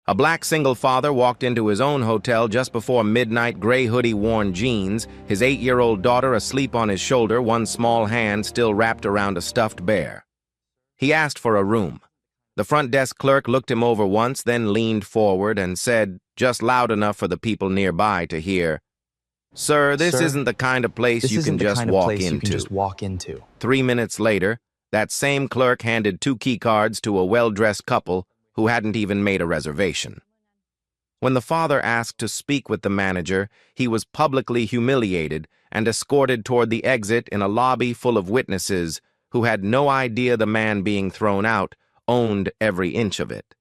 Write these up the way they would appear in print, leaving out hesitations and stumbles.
A black single father walked into his own hotel just before midnight, gray hoodie-worn jeans, his 8-year-old daughter asleep on his shoulder, one small hand still wrapped around a stuffed bear. He asked for a room. The front desk clerk looked him over once, then leaned forward and said, just loud enough for the people nearby to hear, "Sir, this isn't the kind of place you can just walk into." 3 minutes later, that same clerk handed 2 key cards to a well-dressed couple who hadn't even made a reservation. When the father asked to speak with the manager, he was publicly humiliated and escorted toward the exit in a lobby full of witnesses who had no idea the man being thrown out owned every inch of it.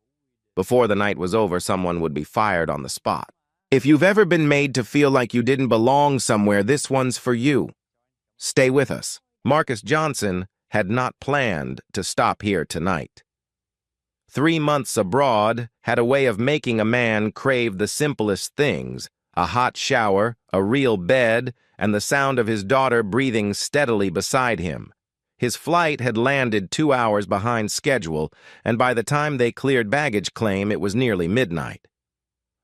Before the night was over, someone would be fired on the spot. If you've ever been made to feel like you didn't belong somewhere, this one's for you. Stay with us. Marcus Johnson had not planned to stop here tonight. 3 months abroad had a way of making a man crave the simplest things: a hot shower, a real bed, and the sound of his daughter breathing steadily beside him. His flight had landed 2 hours behind schedule, and by the time they cleared baggage claim, it was nearly midnight.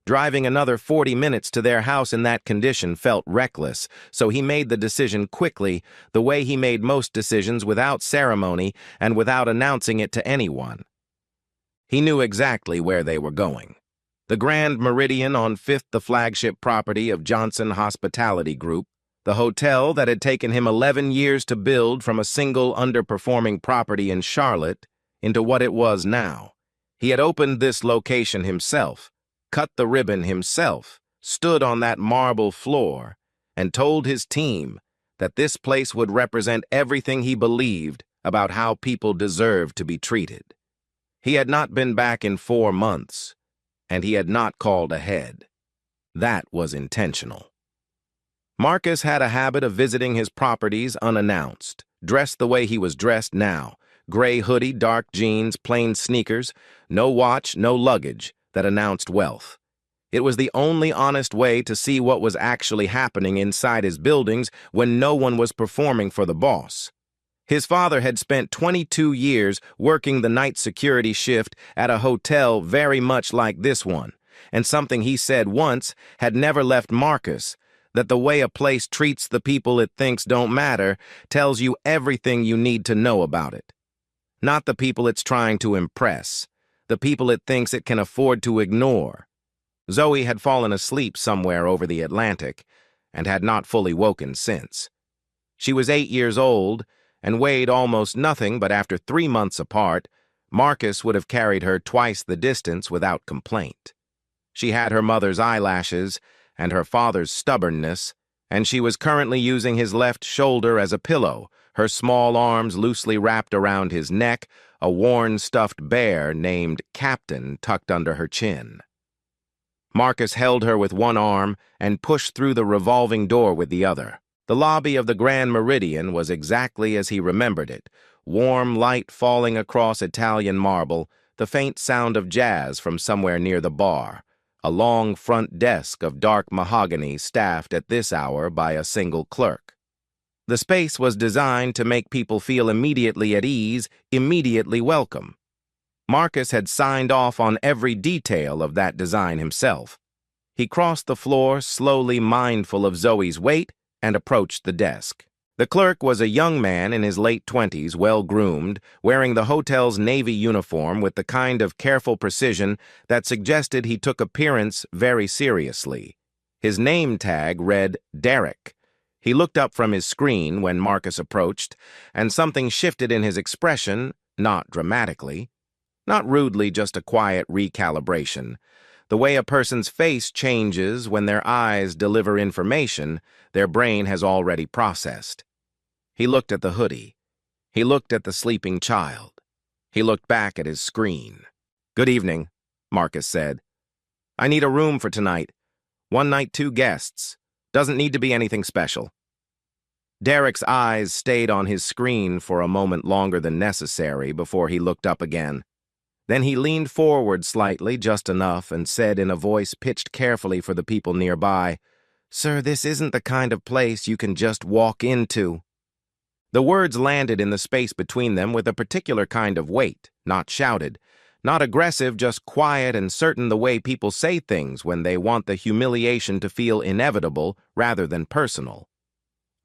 Driving another 40 minutes to their house in that condition felt reckless, so he made the decision quickly, the way he made most decisions, without ceremony and without announcing it to anyone. He knew exactly where they were going. The Grand Meridian on 5th, the flagship property of Johnson Hospitality Group, the hotel that had taken him 11 years to build from a single underperforming property in Charlotte into what it was now. He had opened this location himself, cut the ribbon himself, stood on that marble floor, and told his team that this place would represent everything he believed about how people deserved to be treated. He had not been back in 4 months, and he had not called ahead. That was intentional. Marcus had a habit of visiting his properties unannounced, dressed the way he was dressed now: gray hoodie, dark jeans, plain sneakers, no watch, no luggage that announced wealth. It was the only honest way to see what was actually happening inside his buildings when no one was performing for the boss. His father had spent 22 years working the night security shift at a hotel very much like this one, and something he said once had never left Marcus: that the way a place treats the people it thinks don't matter tells you everything you need to know about it. Not the people it's trying to impress, the people it thinks it can afford to ignore. Zoe had fallen asleep somewhere over the Atlantic and had not fully woken since. She was 8 years old and weighed almost nothing, but after 3 months apart, Marcus would have carried her twice the distance without complaint. She had her mother's eyelashes and her father's stubbornness, and she was currently using his left shoulder as a pillow, her small arms loosely wrapped around his neck, a worn stuffed bear named Captain tucked under her chin. Marcus held her with one arm and pushed through the revolving door with the other. The lobby of the Grand Meridian was exactly as he remembered it: warm light falling across Italian marble, the faint sound of jazz from somewhere near the bar, a long front desk of dark mahogany staffed at this hour by a single clerk. The space was designed to make people feel immediately at ease, immediately welcome. Marcus had signed off on every detail of that design himself. He crossed the floor, slowly mindful of Zoe's weight, and approached the desk. The clerk was a young man in his late 20s, well-groomed, wearing the hotel's navy uniform with the kind of careful precision that suggested he took appearance very seriously. His name tag read Derek. He looked up from his screen when Marcus approached, and something shifted in his expression, not dramatically. Not rudely, just a quiet recalibration. The way a person's face changes when their eyes deliver information their brain has already processed. He looked at the hoodie. He looked at the sleeping child. He looked back at his screen. "Good evening," Marcus said. "I need a room for tonight. 1 night, 2 guests. Doesn't need to be anything special." Derek's eyes stayed on his screen for a moment longer than necessary before he looked up again. Then he leaned forward slightly, just enough, and said in a voice pitched carefully for the people nearby, "Sir, this isn't the kind of place you can just walk into." The words landed in the space between them with a particular kind of weight, not shouted, Not aggressive, just quiet and certain, the way people say things when they want the humiliation to feel inevitable rather than personal.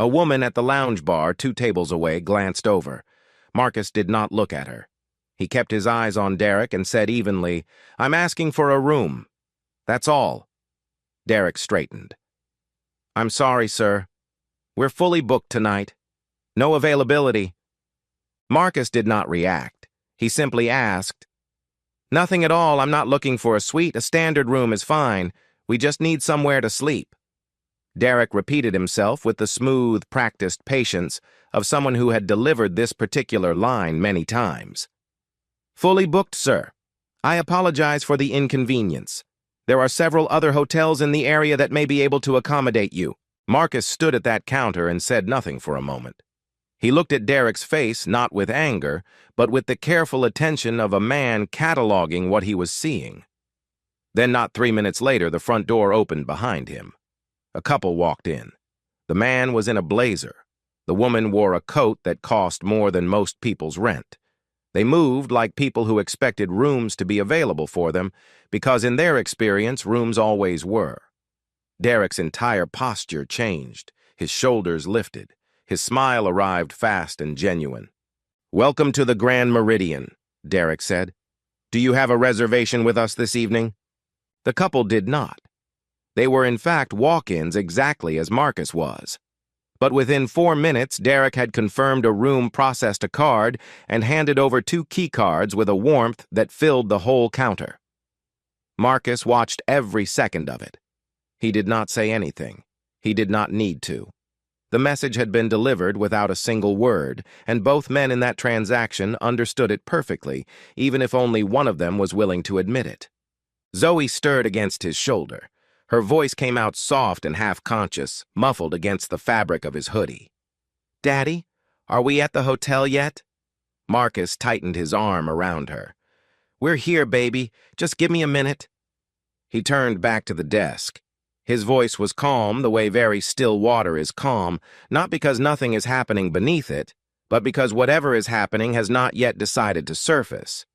A woman at the lounge bar 2 tables away glanced over. Marcus did not look at her. He kept his eyes on Derek and said evenly, "I'm asking for a room. That's all." Derek straightened. "I'm sorry, sir. We're fully booked tonight. No availability." Marcus did not react. He simply asked, "Nothing at all. I'm not looking for a suite. A standard room is fine. We just need somewhere to sleep." Derek repeated himself with the smooth, practiced patience of someone who had delivered this particular line many times. "Fully booked, sir. I apologize for the inconvenience. There are several other hotels in the area that may be able to accommodate you." Marcus stood at that counter and said nothing for a moment. He looked at Derek's face not with anger, but with the careful attention of a man cataloging what he was seeing. Then, not 3 minutes later, the front door opened behind him. A couple walked in. The man was in a blazer. The woman wore a coat that cost more than most people's rent. They moved like people who expected rooms to be available for them, because in their experience, rooms always were. Derek's entire posture changed. His shoulders lifted. His smile arrived fast and genuine. "Welcome to the Grand Meridian," Derek said. "Do you have a reservation with us this evening?" The couple did not. They were in fact walk-ins exactly as Marcus was. But within 4 minutes, Derek had confirmed a room, processed a card, and handed over 2 key cards with a warmth that filled the whole counter. Marcus watched every second of it. He did not say anything. He did not need to. The message had been delivered without a single word, and both men in that transaction understood it perfectly, even if only one of them was willing to admit it. Zoe stirred against his shoulder. Her voice came out soft and half-conscious, muffled against the fabric of his hoodie. "Daddy, are we at the hotel yet?" Marcus tightened his arm around her. "We're here, baby. Just give me a minute." He turned back to the desk. His voice was calm the way very still water is calm, not because nothing is happening beneath it, but because whatever is happening has not yet decided to surface.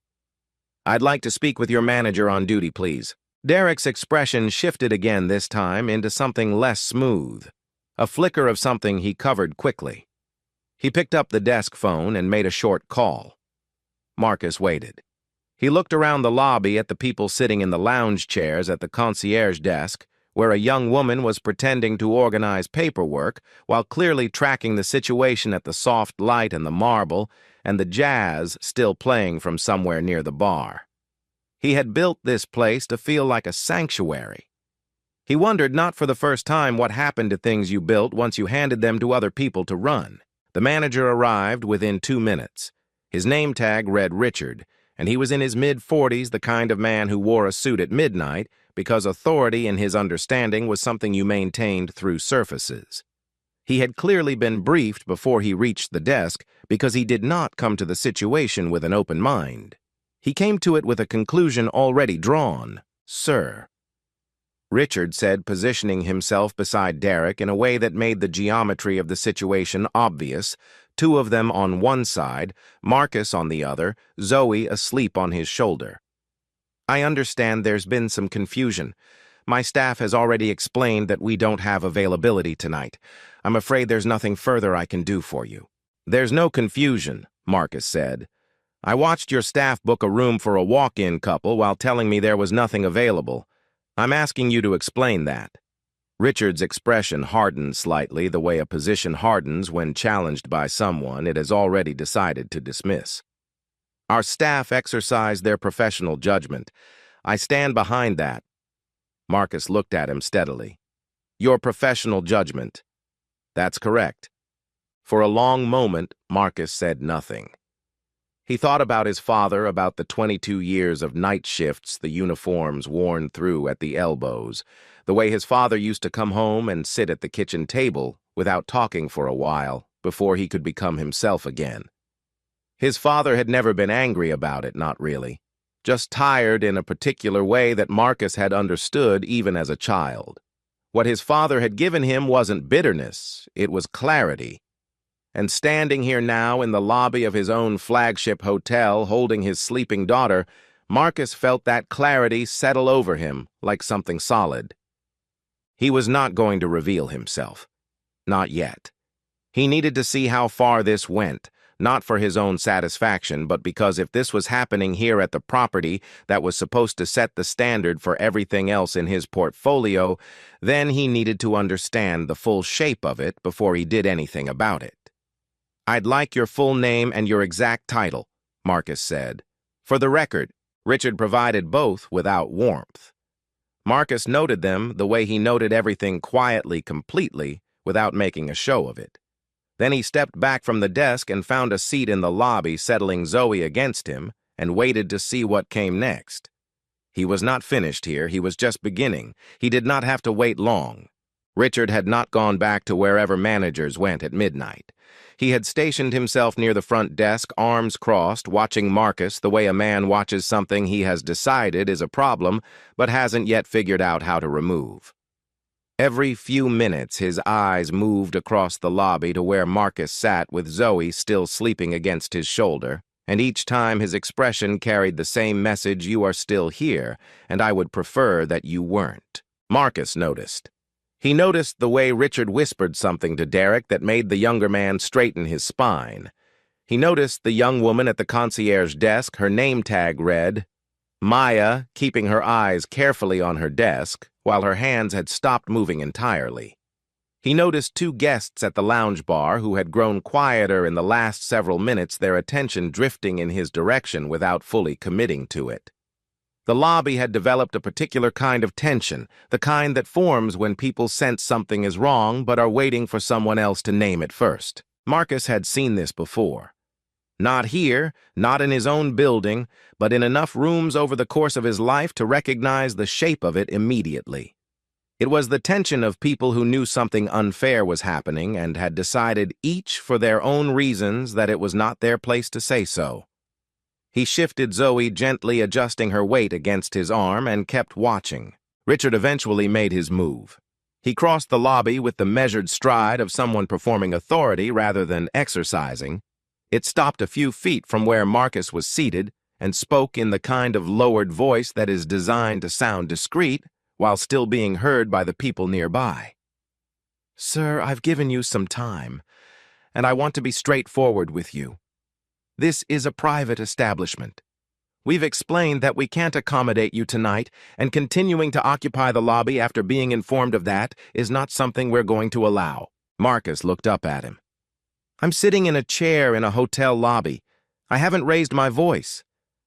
"I'd like to speak with your manager on duty, please." Derek's expression shifted again, this time into something less smooth, a flicker of something he covered quickly. He picked up the desk phone and made a short call. Marcus waited. He looked around the lobby at the people sitting in the lounge chairs at the concierge desk, where a young woman was pretending to organize paperwork while clearly tracking the situation at the soft light and the marble and the jazz still playing from somewhere near the bar. He had built this place to feel like a sanctuary. He wondered not for the first time what happened to things you built once you handed them to other people to run. The manager arrived within 2 minutes. His name tag read Richard, and he was in his mid-40s, the kind of man who wore a suit at midnight because authority in his understanding was something you maintained through surfaces. He had clearly been briefed before he reached the desk because he did not come to the situation with an open mind. He came to it with a conclusion already drawn. "Sir," Richard said, positioning himself beside Derek in a way that made the geometry of the situation obvious, 2 of them on one side, Marcus on the other, Zoe asleep on his shoulder. "I understand there's been some confusion. My staff has already explained that we don't have availability tonight. I'm afraid there's nothing further I can do for you." "There's no confusion," Marcus said. "I watched your staff book a room for a walk-in couple while telling me there was nothing available. I'm asking you to explain that." Richard's expression hardened slightly the way a position hardens when challenged by someone it has already decided to dismiss. "Our staff exercised their professional judgment. I stand behind that." Marcus looked at him steadily. "Your professional judgment." "That's correct." For a long moment, Marcus said nothing. He thought about his father, about the 22 years of night shifts, the uniforms worn through at the elbows, the way his father used to come home and sit at the kitchen table without talking for a while before he could become himself again. His father had never been angry about it, not really, just tired in a particular way that Marcus had understood even as a child. What his father had given him wasn't bitterness, it was clarity. And standing here now in the lobby of his own flagship hotel holding his sleeping daughter, Marcus felt that clarity settle over him like something solid. He was not going to reveal himself. Not yet. He needed to see how far this went, not for his own satisfaction, but because if this was happening here at the property that was supposed to set the standard for everything else in his portfolio, then he needed to understand the full shape of it before he did anything about it. "I'd like your full name and your exact title," Marcus said. For the record, Richard provided both without warmth. Marcus noted them the way he noted everything quietly, completely, without making a show of it. Then he stepped back from the desk and found a seat in the lobby, settling Zoe against him, and waited to see what came next. He was not finished here, he was just beginning. He did not have to wait long. Richard had not gone back to wherever managers went at midnight. He had stationed himself near the front desk, arms crossed, watching Marcus the way a man watches something he has decided is a problem, but hasn't yet figured out how to remove. Every few minutes, his eyes moved across the lobby to where Marcus sat with Zoe still sleeping against his shoulder, and each time his expression carried the same message: "You are still here, and I would prefer that you weren't." Marcus noticed. He noticed the way Richard whispered something to Derek that made the younger man straighten his spine. He noticed the young woman at the concierge desk, her name tag read Maya, keeping her eyes carefully on her desk, while her hands had stopped moving entirely. He noticed two guests at the lounge bar who had grown quieter in the last several minutes, their attention drifting in his direction without fully committing to it. The lobby had developed a particular kind of tension, the kind that forms when people sense something is wrong but are waiting for someone else to name it first. Marcus had seen this before. Not here, not in his own building, but in enough rooms over the course of his life to recognize the shape of it immediately. It was the tension of people who knew something unfair was happening and had decided, each for their own reasons, that it was not their place to say so. He shifted Zoe, gently adjusting her weight against his arm, and kept watching. Richard eventually made his move. He crossed the lobby with the measured stride of someone performing authority rather than exercising. It stopped a few feet from where Marcus was seated and spoke in the kind of lowered voice that is designed to sound discreet while still being heard by the people nearby. "Sir, I've given you some time, and I want to be straightforward with you. This is a private establishment. We've explained that we can't accommodate you tonight, and continuing to occupy the lobby after being informed of that is not something we're going to allow." Marcus looked up at him. "I'm sitting in a chair in a hotel lobby. I haven't raised my voice.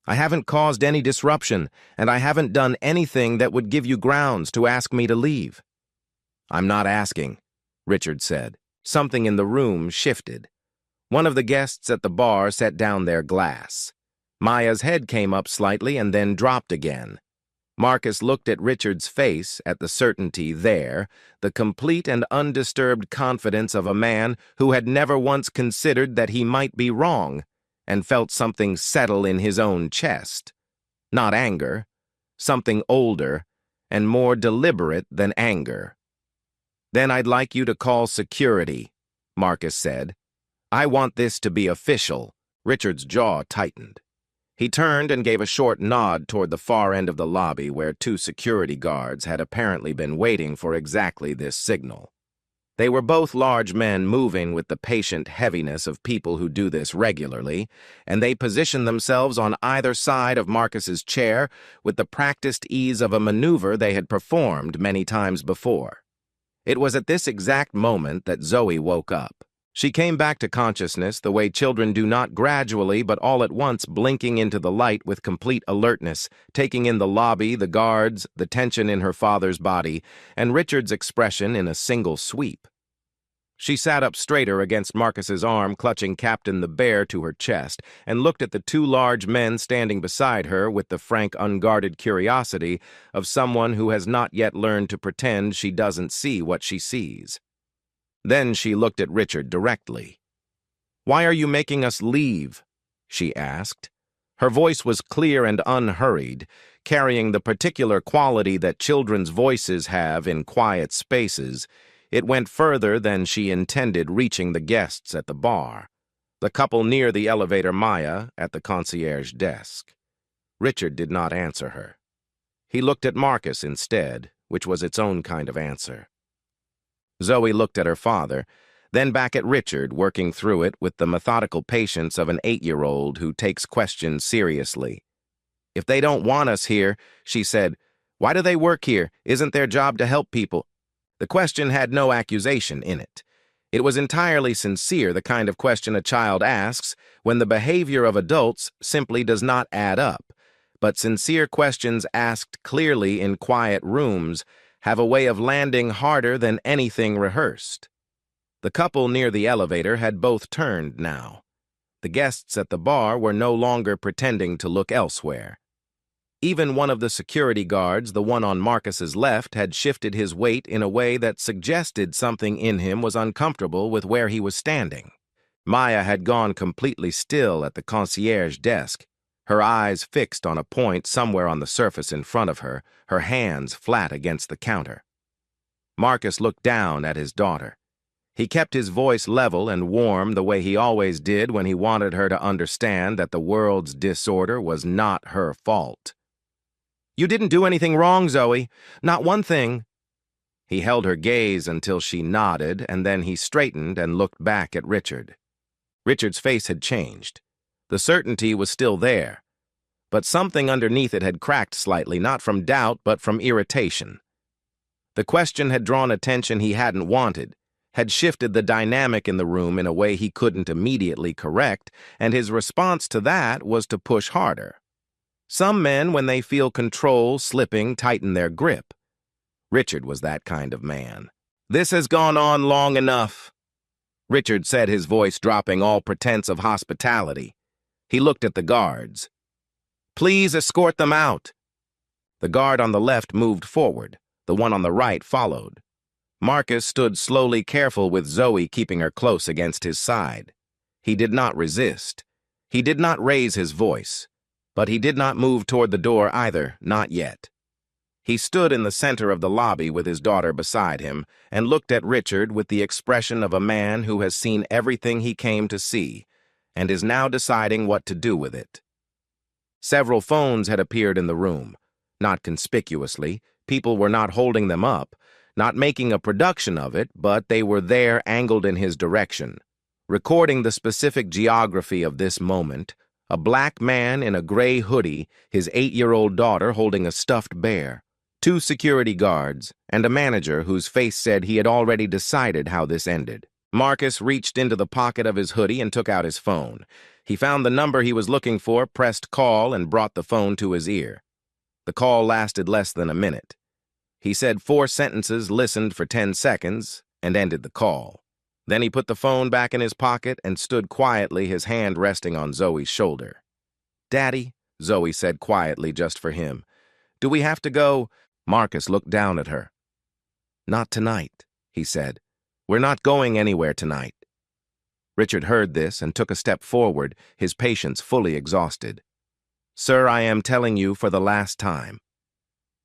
I haven't caused any disruption, and I haven't done anything that would give you grounds to ask me to leave." "I'm not asking," Richard said. Something in the room shifted. One of the guests at the bar set down their glass. Maya's head came up slightly and then dropped again. Marcus looked at Richard's face, at the certainty there, the complete and undisturbed confidence of a man who had never once considered that he might be wrong, and felt something settle in his own chest. Not anger, something older and more deliberate than anger. "Then I'd like you to call security," Marcus said. "I want this to be official." Richard's jaw tightened. He turned and gave a short nod toward the far end of the lobby where two security guards had apparently been waiting for exactly this signal. They were both large men moving with the patient heaviness of people who do this regularly, and they positioned themselves on either side of Marcus's chair with the practiced ease of a maneuver they had performed many times before. It was at this exact moment that Zoe woke up. She came back to consciousness the way children do, not gradually but all at once, blinking into the light with complete alertness, taking in the lobby, the guards, the tension in her father's body, and Richard's expression in a single sweep. She sat up straighter against Marcus's arm, clutching Captain the Bear to her chest, and looked at the two large men standing beside her with the frank, unguarded curiosity of someone who has not yet learned to pretend she doesn't see what she sees. Then she looked at Richard directly. "Why are you making us leave?" she asked. Her voice was clear and unhurried, carrying the particular quality that children's voices have in quiet spaces. It went further than she intended, reaching the guests at the bar, the couple near the elevator, Maya at the concierge desk. Richard did not answer her. He looked at Marcus instead, which was its own kind of answer. Zoe looked at her father, then back at Richard, working through it with the methodical patience of an 8-year-old who takes questions seriously. "If they don't want us here," she said, "why do they work here? Isn't their job to help people?" The question had no accusation in it. It was entirely sincere, the kind of question a child asks when the behavior of adults simply does not add up. But sincere questions asked clearly in quiet rooms have a way of landing harder than anything rehearsed. The couple near the elevator had both turned now. The guests at the bar were no longer pretending to look elsewhere. Even one of the security guards, the one on Marcus's left, had shifted his weight in a way that suggested something in him was uncomfortable with where he was standing. Maya had gone completely still at the concierge desk, her eyes fixed on a point somewhere on the surface in front of her, her hands flat against the counter. Marcus looked down at his daughter. He kept his voice level and warm the way he always did when he wanted her to understand that the world's disorder was not her fault. "You didn't do anything wrong, Zoe. Not one thing." He held her gaze until she nodded, and then he straightened and looked back at Richard. Richard's face had changed. The certainty was still there, but something underneath it had cracked slightly, not from doubt, but from irritation. The question had drawn attention he hadn't wanted, had shifted the dynamic in the room in a way he couldn't immediately correct, and his response to that was to push harder. Some men, when they feel control slipping, tighten their grip. Richard was that kind of man. "This has gone on long enough," Richard said, his voice dropping all pretense of hospitality. He looked at the guards. "Please escort them out." The guard on the left moved forward. The one on the right followed. Marcus stood slowly, careful with Zoe keeping her close against his side. He did not resist. He did not raise his voice. But he did not move toward the door either, not yet. He stood in the center of the lobby with his daughter beside him and looked at Richard with the expression of a man who has seen everything he came to see and is now deciding what to do with it. Several phones had appeared in the room. Not conspicuously, people were not holding them up, not making a production of it, but they were there angled in his direction, recording the specific geography of this moment. A black man in a gray hoodie, his 8-year-old daughter holding a stuffed bear, 2 security guards, and a manager whose face said he had already decided how this ended. Marcus reached into the pocket of his hoodie and took out his phone. He found the number he was looking for, pressed call, and brought the phone to his ear. The call lasted less than a minute. He said 4 sentences, listened for 10 seconds, and ended the call. Then he put the phone back in his pocket and stood quietly, his hand resting on Zoe's shoulder. "Daddy," Zoe said quietly just for him, "do we have to go?" Marcus looked down at her. "Not tonight," he said. "We're not going anywhere tonight." Richard heard this and took a step forward, his patience fully exhausted. "Sir, I am telling you for the last time."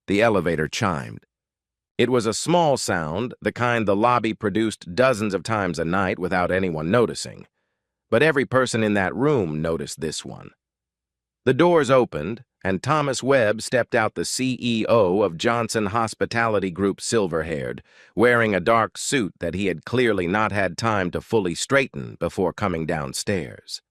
The elevator chimed. It was a small sound, the kind the lobby produced dozens of times a night without anyone noticing. But every person in that room noticed this one. The doors opened, and Thomas Webb stepped out, the CEO of Johnson Hospitality Group, silver-haired, wearing a dark suit that he had clearly not had time to fully straighten before coming downstairs.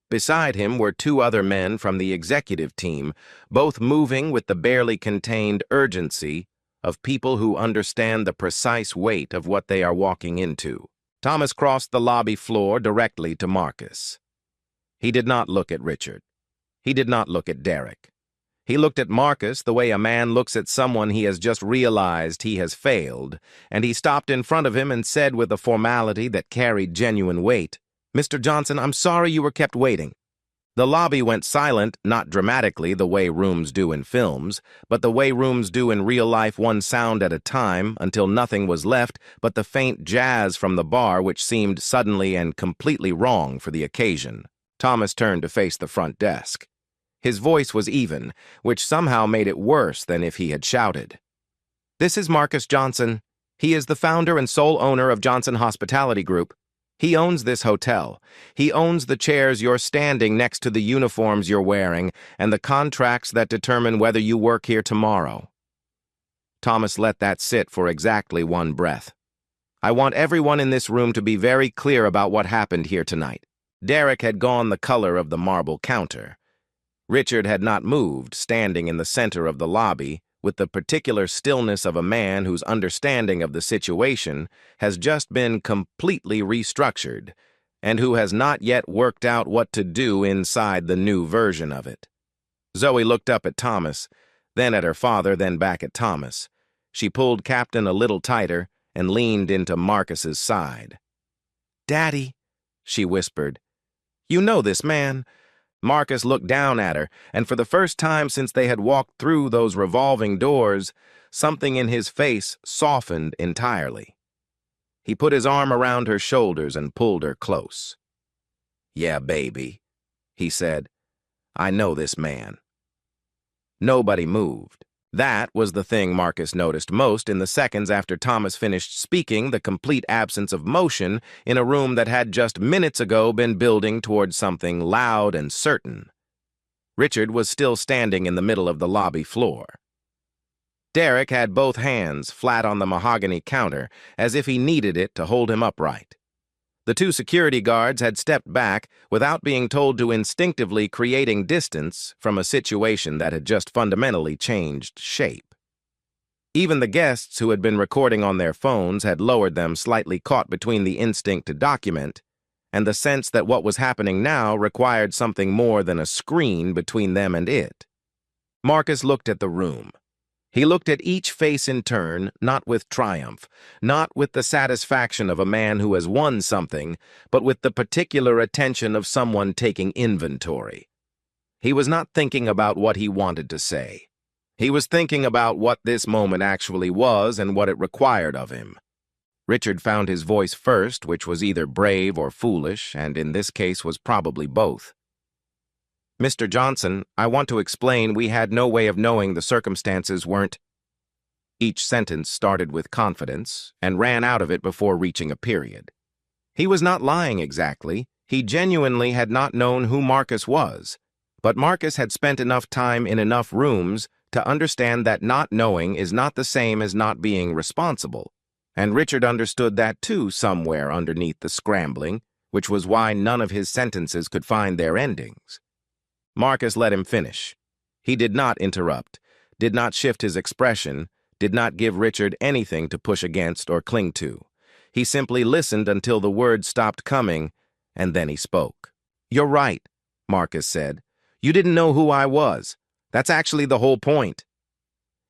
Beside him were 2 other men from the executive team, both moving with the barely contained urgency of people who understand the precise weight of what they are walking into. Thomas crossed the lobby floor directly to Marcus. He did not look at Richard. He did not look at Derek. He looked at Marcus the way a man looks at someone he has just realized he has failed, and he stopped in front of him and said with a formality that carried genuine weight, "Mr. Johnson, I'm sorry you were kept waiting." The lobby went silent, not dramatically the way rooms do in films, but the way rooms do in real life, one sound at a time, until nothing was left but the faint jazz from the bar, which seemed suddenly and completely wrong for the occasion. Thomas turned to face the front desk. His voice was even, which somehow made it worse than if he had shouted. "This is Marcus Johnson. He is the founder and sole owner of Johnson Hospitality Group." He owns this hotel. He owns the chairs you're standing next to, the uniforms you're wearing, and the contracts that determine whether you work here tomorrow. Thomas let that sit for exactly one breath. I want everyone in this room to be very clear about what happened here tonight. Derek had gone the color of the marble counter. Richard had not moved, standing in the center of the lobby, with the particular stillness of a man whose understanding of the situation has just been completely restructured, and who has not yet worked out what to do inside the new version of it. Zoe looked up at Thomas, then at her father, then back at Thomas. She pulled Captain a little tighter and leaned into Marcus's side. "Daddy," she whispered, "you know this man." Marcus looked down at her, and for the first time since they had walked through those revolving doors, something in his face softened entirely. He put his arm around her shoulders and pulled her close. "Yeah, baby," he said, "I know this man." Nobody moved. That was the thing Marcus noticed most in the seconds after Thomas finished speaking, the complete absence of motion in a room that had just minutes ago been building towards something loud and certain. Richard was still standing in the middle of the lobby floor. Derek had both hands flat on the mahogany counter, as if he needed it to hold him upright. The two security guards had stepped back without being told to, instinctively creating distance from a situation that had just fundamentally changed shape. Even the guests who had been recording on their phones had lowered them slightly, caught between the instinct to document and the sense that what was happening now required something more than a screen between them and it. Marcus looked at the room. He looked at each face in turn, not with triumph, not with the satisfaction of a man who has won something, but with the particular attention of someone taking inventory. He was not thinking about what he wanted to say. He was thinking about what this moment actually was and what it required of him. Richard found his voice first, which was either brave or foolish, and in this case was probably both. "Mr. Johnson, I want to explain we had no way of knowing the circumstances weren't—" Each sentence started with confidence and ran out of it before reaching a period. He was not lying exactly. He genuinely had not known who Marcus was. But Marcus had spent enough time in enough rooms to understand that not knowing is not the same as not being responsible. And Richard understood that too somewhere underneath the scrambling, which was why none of his sentences could find their endings. Marcus let him finish. He did not interrupt, did not shift his expression, did not give Richard anything to push against or cling to. He simply listened until the words stopped coming, and then he spoke. "You're right," Marcus said. "You didn't know who I was. That's actually the whole point."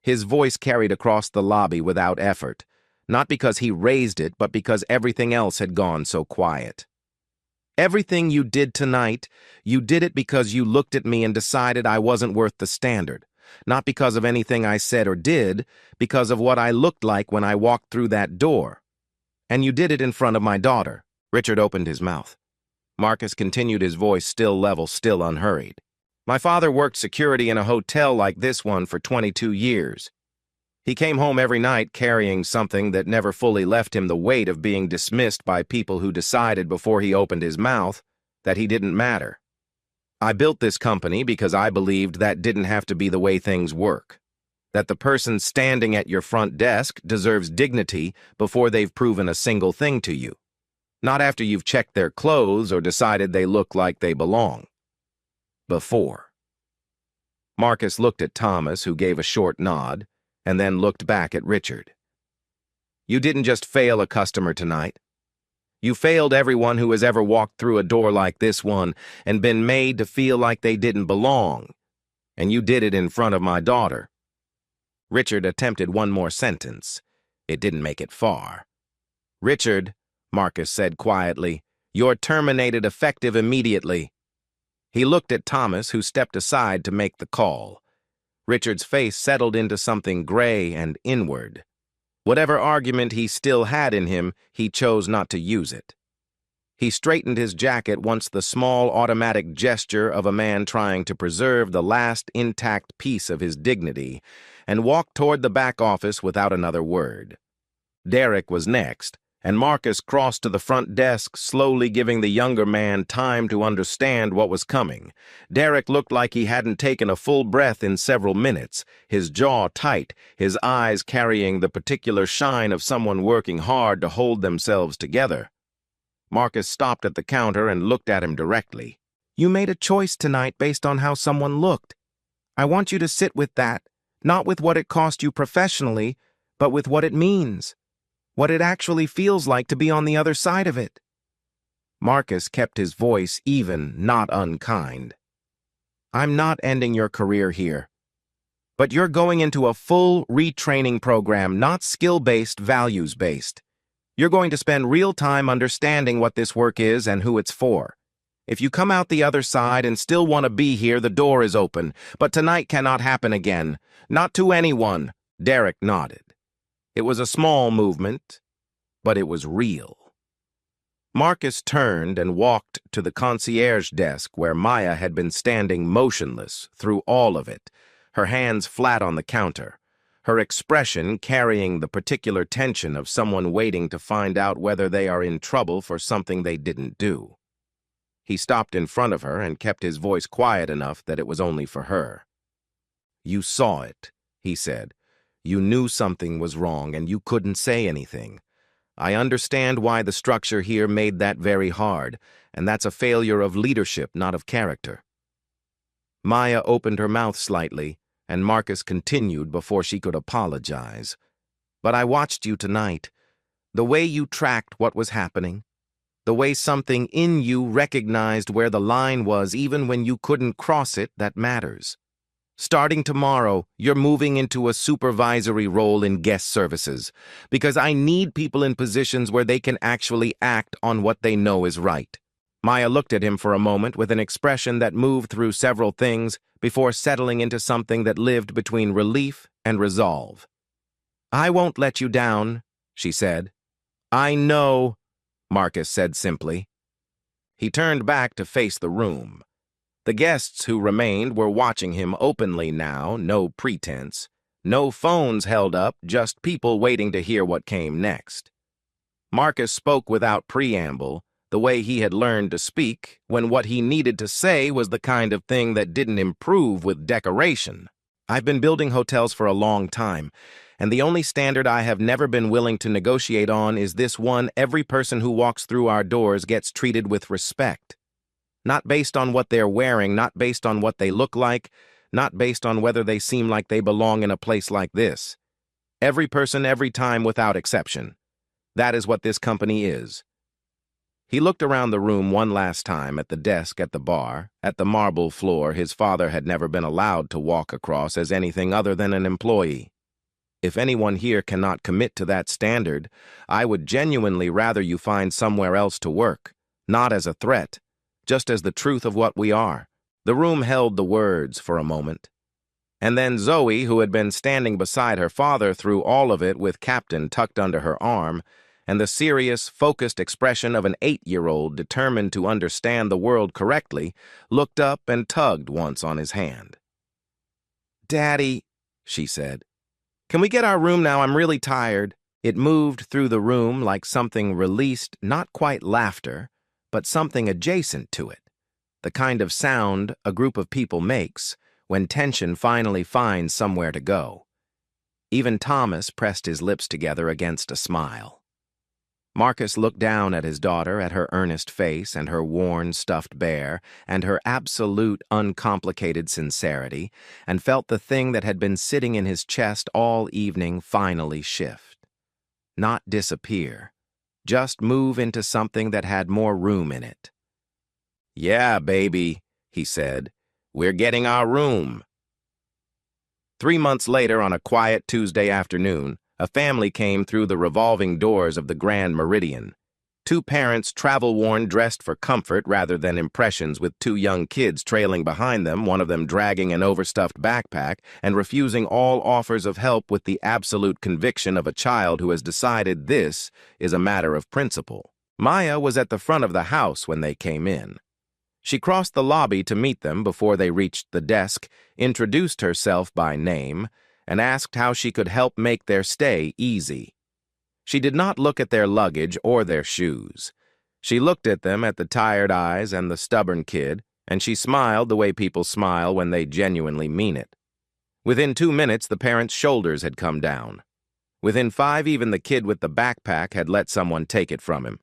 His voice carried across the lobby without effort, not because he raised it, but because everything else had gone so quiet. "Everything you did tonight, you did it because you looked at me and decided I wasn't worth the standard. Not because of anything I said or did, because of what I looked like when I walked through that door. And you did it in front of my daughter." Richard opened his mouth. Marcus continued, his voice still level, still unhurried. "My father worked security in a hotel like this one for 22 years. He came home every night carrying something that never fully left him the weight of being dismissed by people who decided before he opened his mouth that he didn't matter. I built this company because I believed that didn't have to be the way things work. That the person standing at your front desk deserves dignity before they've proven a single thing to you. Not after you've checked their clothes or decided they look like they belong. Before." Marcus looked at Thomas, who gave a short nod, and then looked back at Richard. "You didn't just fail a customer tonight. You failed everyone who has ever walked through a door like this one and been made to feel like they didn't belong. And you did it in front of my daughter." Richard attempted one more sentence. It didn't make it far. "Richard," Marcus said quietly, "you're terminated effective immediately." He looked at Thomas, who stepped aside to make the call. Richard's face settled into something gray and inward. Whatever argument he still had in him, he chose not to use it. He straightened his jacket once, the small automatic gesture of a man trying to preserve the last intact piece of his dignity, and walked toward the back office without another word. Derek was next, and Marcus crossed to the front desk, slowly giving the younger man time to understand what was coming. Derek looked like he hadn't taken a full breath in several minutes, his jaw tight, his eyes carrying the particular shine of someone working hard to hold themselves together. Marcus stopped at the counter and looked at him directly. "You made a choice tonight based on how someone looked. I want you to sit with that, not with what it cost you professionally, but with what it means. What it actually feels like to be on the other side of it." Marcus kept his voice even, not unkind. "I'm not ending your career here. But you're going into a full retraining program, not skill-based, values-based. You're going to spend real time understanding what this work is and who it's for. If you come out the other side and still want to be here, the door is open. But tonight cannot happen again. Not to anyone." Derek nodded. It was a small movement, but it was real. Marcus turned and walked to the concierge desk where Maya had been standing motionless through all of it, her hands flat on the counter, her expression carrying the particular tension of someone waiting to find out whether they are in trouble for something they didn't do. He stopped in front of her and kept his voice quiet enough that it was only for her. "You saw it," he said. "You knew something was wrong and you couldn't say anything. I understand why the structure here made that very hard, and that's a failure of leadership, not of character." Maya opened her mouth slightly, and Marcus continued before she could apologize. "But I watched you tonight. The way you tracked what was happening, the way something in you recognized where the line was even when you couldn't cross it, that matters. Starting tomorrow, you're moving into a supervisory role in guest services, because I need people in positions where they can actually act on what they know is right." Maya looked at him for a moment with an expression that moved through several things before settling into something that lived between relief and resolve. "I won't let you down," she said. "I know," Marcus said simply. He turned back to face the room. The guests who remained were watching him openly now, no pretense. No phones held up, just people waiting to hear what came next. Marcus spoke without preamble, the way he had learned to speak, when what he needed to say was the kind of thing that didn't improve with decoration. "I've been building hotels for a long time, and the only standard I have never been willing to negotiate on is this one: every person who walks through our doors gets treated with respect. Not based on what they're wearing, not based on what they look like, not based on whether they seem like they belong in a place like this. Every person, every time, without exception. That is what this company is." He looked around the room one last time, at the desk at the bar, at the marble floor his father had never been allowed to walk across as anything other than an employee. "If anyone here cannot commit to that standard, I would genuinely rather you find somewhere else to work, not as a threat, just as the truth of what we are." The room held the words for a moment. And then Zoe, who had been standing beside her father through all of it with Captain tucked under her arm, and the serious, focused expression of an 8-year-old determined to understand the world correctly, looked up and tugged once on his hand. "Daddy," she said, "can we get our room now? I'm really tired." It moved through the room like something released, not quite laughter, but something adjacent to it, the kind of sound a group of people makes when tension finally finds somewhere to go. Even Thomas pressed his lips together against a smile. Marcus looked down at his daughter, at her earnest face and her worn, stuffed bear, and her absolute, uncomplicated sincerity, and felt the thing that had been sitting in his chest all evening finally shift. Not disappear, just move into something that had more room in it. "Yeah, baby," he said. "We're getting our room." 3 months later, on a quiet Tuesday afternoon, a family came through the revolving doors of the Grand Meridian. 2 parents, travel-worn, dressed for comfort rather than impressions, with 2 young kids trailing behind them, one of them dragging an overstuffed backpack and refusing all offers of help with the absolute conviction of a child who has decided this is a matter of principle. Maya was at the front of the house when they came in. She crossed the lobby to meet them before they reached the desk, introduced herself by name, and asked how she could help make their stay easy. She did not look at their luggage or their shoes. She looked at them, at the tired eyes and the stubborn kid, and she smiled the way people smile when they genuinely mean it. Within 2 minutes, the parents' shoulders had come down. Within 5, even the kid with the backpack had let someone take it from him.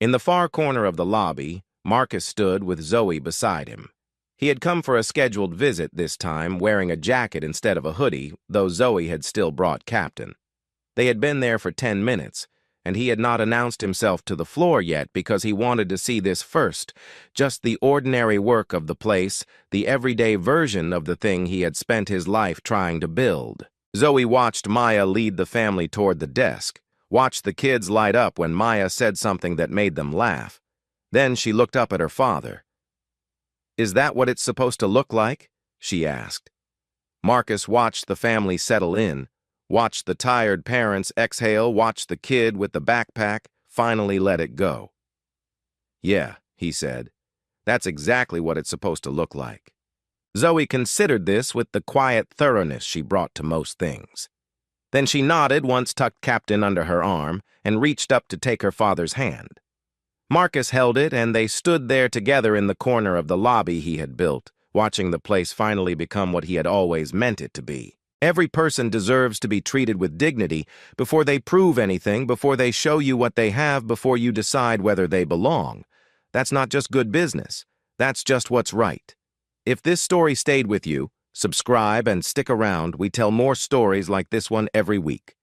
In the far corner of the lobby, Marcus stood with Zoe beside him. He had come for a scheduled visit this time, wearing a jacket instead of a hoodie, though Zoe had still brought Captain. They had been there for 10 minutes, and he had not announced himself to the floor yet because he wanted to see this first, just the ordinary work of the place, the everyday version of the thing he had spent his life trying to build. Zoe watched Maya lead the family toward the desk, watched the kids light up when Maya said something that made them laugh. Then she looked up at her father. "Is that what it's supposed to look like?" she asked. Marcus watched the family settle in, watched the tired parents exhale, watched the kid with the backpack finally let it go. "Yeah," he said, "that's exactly what it's supposed to look like." Zoe considered this with the quiet thoroughness she brought to most things. Then she nodded, once tucked Captain under her arm, and reached up to take her father's hand. Marcus held it, and they stood there together in the corner of the lobby he had built, watching the place finally become what he had always meant it to be. Every person deserves to be treated with dignity before they prove anything, before they show you what they have, before you decide whether they belong. That's not just good business. That's just what's right. If this story stayed with you, subscribe and stick around. We tell more stories like this one every week.